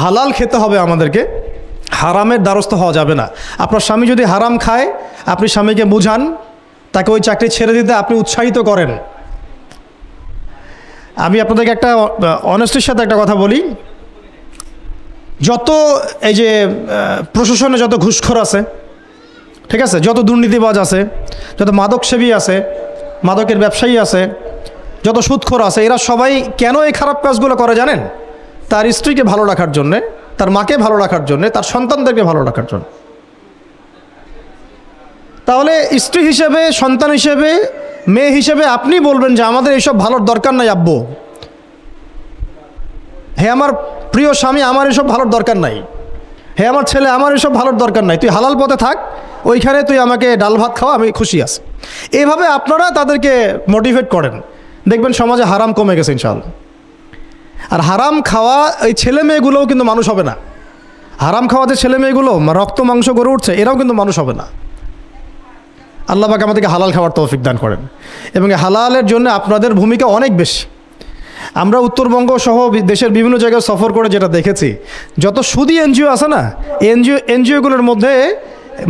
হালাল খেতে হবে আমাদেরকে, হারামের দ্বারস্থ হওয়া যাবে না। আপনার স্বামী যদি হারাম খায়, আপনি স্বামীকে বুঝান, তাকে ওই চাকরি ছেড়ে দিতে আপনি উৎসাহিত করেন। আমি আপনাদেরকে একটা অনেস্টির সাথে একটা কথা বলি, যত এই যে প্রশাসনে যত ঘুষখোর আছে, ঠিক আছে, যত দুর্নীতিবাজ আছে, যত মাদকসেবী আছে, মাদকের ব্যবসায়ী আছে, যত সুদখোর আছে, এরা সবাই কেন এই খারাপ কাজগুলো করে জানেন? তার স্ত্রীকে ভালো রাখার জন্যে, তার মাকে ভালো রাখার জন্যে, তার সন্তানদেরকে ভালো রাখার জন্য। তাহলে স্ত্রী হিসেবে, সন্তান হিসেবে, মেয়ে হিসেবে আপনি বলবেন যে আমাদের এইসব ভালোর দরকার নাই আব্বু, হে আমার প্রিয় স্বামী, আমার এসব ভালোর দরকার নাই, হে আমার ছেলে, আমার এসব ভালোর দরকার নাই, তুই হালাল পথে থাক, ওইখানে তুই আমাকে ডাল ভাত খাওয়া, আমি খুশি আছি। এইভাবে আপনারা তাদেরকে মোটিভেট করেন, দেখবেন সমাজে হারাম কমে গেছে ইনশাআল্লাহ। আর হারাম খাওয়া এই ছেলে মেয়েগুলোও কিন্তু মানুষ হবে না। হারাম খাওয়া যে ছেলে মেয়েগুলো রক্ত মাংস গড়ে উঠছে, এরাও কিন্তু মানুষ হবে না। আল্লাহ পাক আমাদেরকে হালাল খাওয়ার তৌফিক দান করেন, এবং হালালের জন্য আপনাদের ভূমিকা অনেক বেশি। আমরা উত্তরবঙ্গ সহ দেশের বিভিন্ন জায়গায় সফর করে যেটা দেখেছি, যত সুদী এনজিও আছে না, এনজিওগুলোর মধ্যে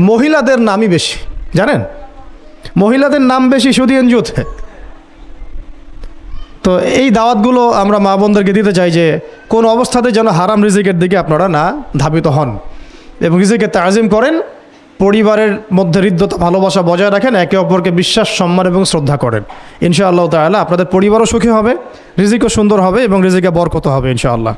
মহিলাদের নামই বেশি, জানেন? মহিলাদের নাম বেশি সুদী এনজিওতে। তো এই দাওয়াতগুলো আমরা মা বোনদেরকে দিতে চাই যে কোন অবস্থাতে যেন হারাম রিজিকের দিকে আপনারা না ধাবিত হন, এবং রিজিকের তাজিম করেন, পরিবারের মধ্যে হৃদ্যতা ভালোবাসা বজায় রাখেন, একে অপরকে বিশ্বাস, সম্মান এবং শ্রদ্ধা করেন। ইনশাআল্লাহ তাআলা আপনাদের পরিবারও সুখী হবে, রিজিকও সুন্দর হবে, এবং রিজিকে বরকত হবে ইনশাআল্লাহ।